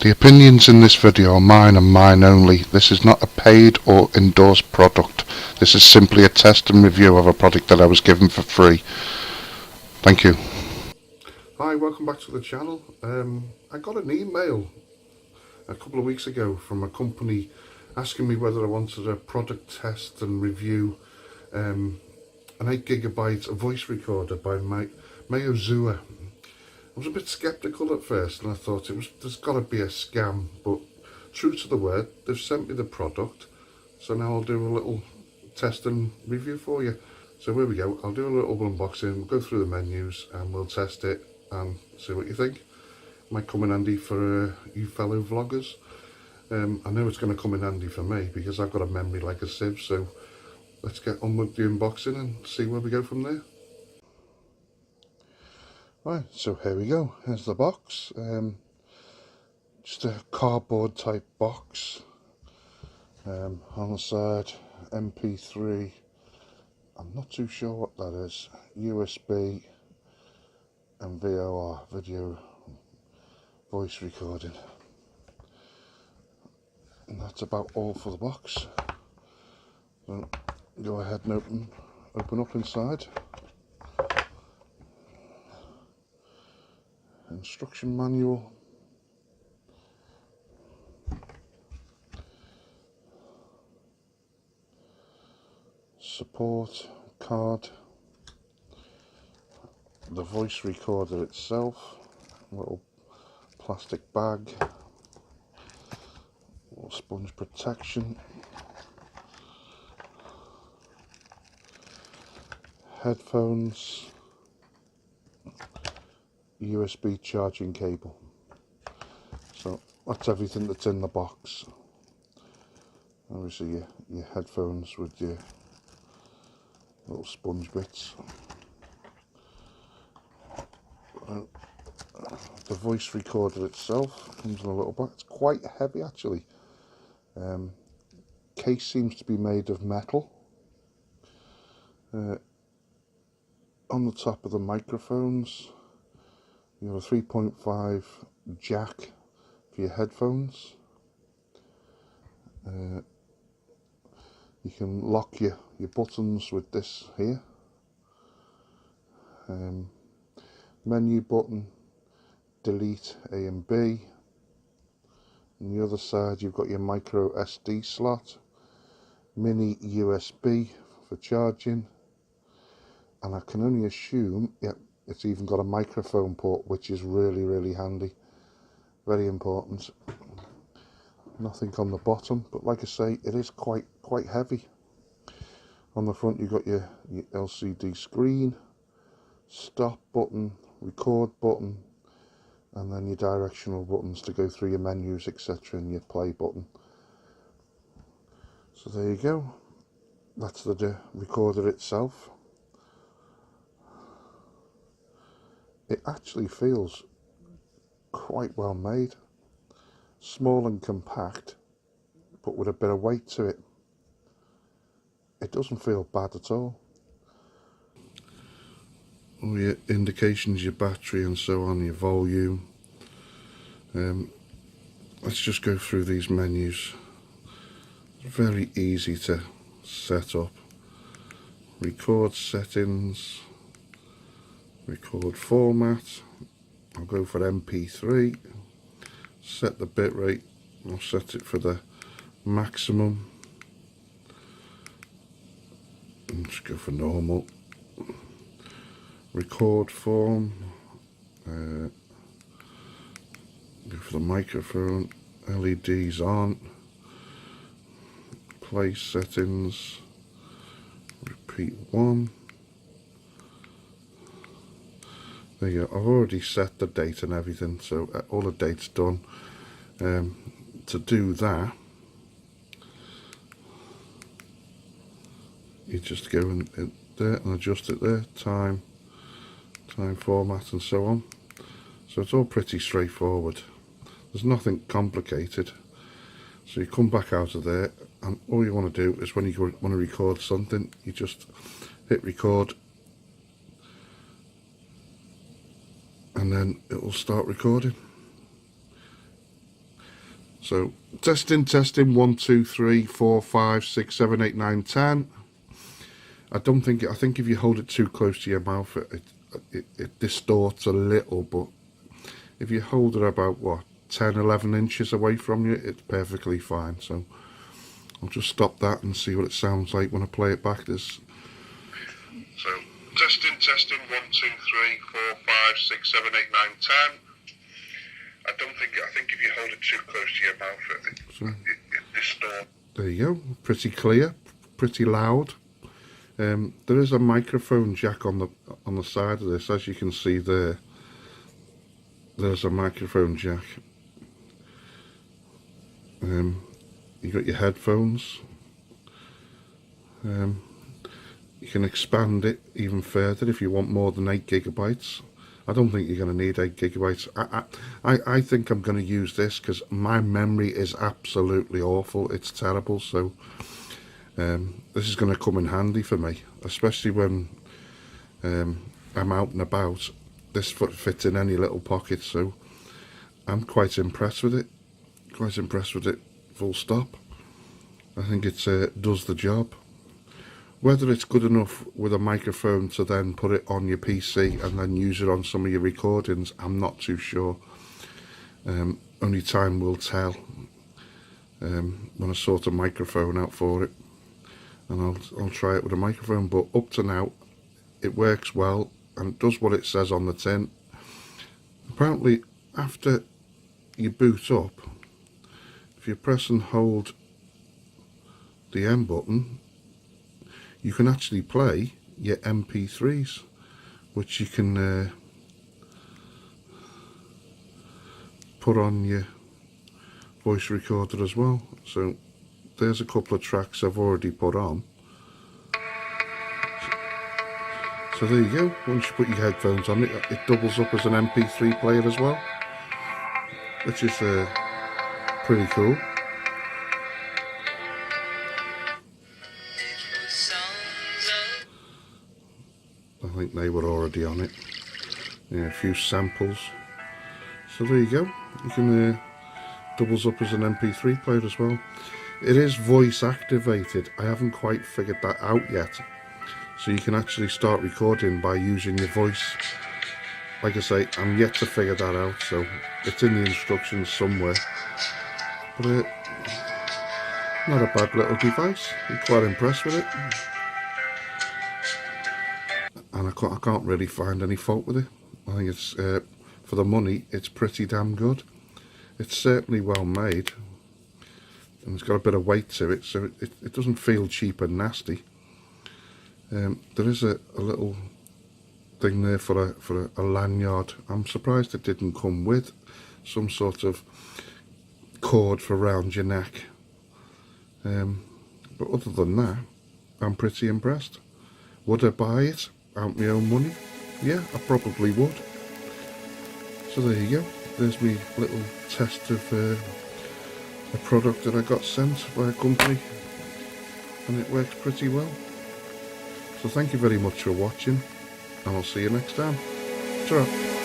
The opinions in this video are mine and mine only. This is not a paid or endorsed product. This is simply a test and review of a product that I was given for free. Thank you. Hi, welcome back to the channel. I got an email a couple of weeks ago from a company asking me whether I wanted a product test and review an 8GB voice recorder by Maozua. I was a bit sceptical at first and I thought there's got to be a scam, but true to the word, they've sent me the product, so now I'll do a little test and review for you. So here we go, I'll do a little unboxing, we'll go through the menus and we'll test it and see what you think. Might come in handy for you fellow vloggers. I know it's going to come in handy for me because I've got a memory like a sieve, so let's get on with the unboxing and see where we go from there. Right, so here we go. Here's the box. Just a cardboard type box. On the side, MP3. I'm not too sure what that is. USB and VOR, video voice recording. And that's about all for the box. So go ahead and open up inside. Instruction manual. Support card. The voice recorder itself. Little plastic bag. Little sponge protection. Headphones. USB charging cable. So that's everything that's in the box. Obviously your headphones with your little sponge bits. The voice recorder itself comes in a little box. It's quite heavy actually. Case seems to be made of metal. On the top of the microphones you have a 3.5 jack for your headphones. You can lock your buttons with this here. Menu button, delete A and B. On the other side you've got your micro SD slot, mini USB for charging, and I can only assume, yep, it's even got a microphone port, which is really handy, very important. Nothing on the bottom, but like I say, it is quite heavy. On the front you've got your LCD screen, stop button, record button, and then your directional buttons to go through your menus, etc., and your play button. So there you go, that's the recorder itself. It actually feels quite well made, small and compact, but with a bit of weight to it. It doesn't feel bad at all. All your indications, your battery and so on, your volume. Let's just go through these menus. It's very easy to set up. Record settings, record format. I'll go for MP3. Set the bitrate. I'll set it for the maximum. And just go for normal. Record form. Go for the microphone. LEDs on. Play settings. Repeat 1. There you go. I've already set the date and everything, so all the date's done. To do that, you just go in there and adjust it there, time format and so on. So it's all pretty straightforward. There's nothing complicated. So you come back out of there, and all you want to do is when you want to record something, you just hit record, and then it will start recording. So testing 1 2 3 4 5 6 7 8 9 10. I think if you hold it too close to your mouth it distorts a little, but if you hold it about what 10-11 inches away from you, it's perfectly fine. So I'll just stop that and see what it sounds like when I play it back. So testing 1 2 3 4 5 6 7 8 9 10. I think if you hold it too close to your mouth it distorts. There you go, pretty clear, pretty loud. There is a microphone jack on the side of this, as you can see there. There's a microphone jack. You got your headphones. You can expand it even further if you want more than 8 GB. I don't think you're going to need 8 GB. I think I'm going to use this because my memory is absolutely awful. It's terrible. So this is going to come in handy for me, especially when I'm out and about. This fits in any little pocket, so I'm quite impressed with it. Full stop. I think it does the job. Whether it's good enough with a microphone to then put it on your PC and then use it on some of your recordings, I'm not too sure. Only time will tell when I sort a microphone out for it, and I'll try it with a microphone. But up to now, it works well and it does what it says on the tin. Apparently, after you boot up, if you press and hold the M button, you can actually play your MP3s, which you can put on your voice recorder as well. So there's a couple of tracks I've already put on. So there you go. Once you put your headphones on, it doubles up as an MP3 player as well, which is pretty cool. I think they were already on it. Yeah, a few samples. So there you go. You can doubles up as an MP3 player as well. It is voice activated. I haven't quite figured that out yet. So you can actually start recording by using your voice. Like I say, I'm yet to figure that out, so it's in the instructions somewhere. But not a bad little device. I'm quite impressed with it. And I can't really find any fault with it. I think it's, for the money, it's pretty damn good. It's certainly well made. And it's got a bit of weight to it, so it doesn't feel cheap and nasty. There is a little thing there for a lanyard. I'm surprised it didn't come with some sort of cord for around your neck. But other than that, I'm pretty impressed. Would I buy it out my own money? Yeah, I probably would. So there you go. There's my little test of a product that I got sent by a company, and it works pretty well. So thank you very much for watching, and I'll see you next time. Ta-ra.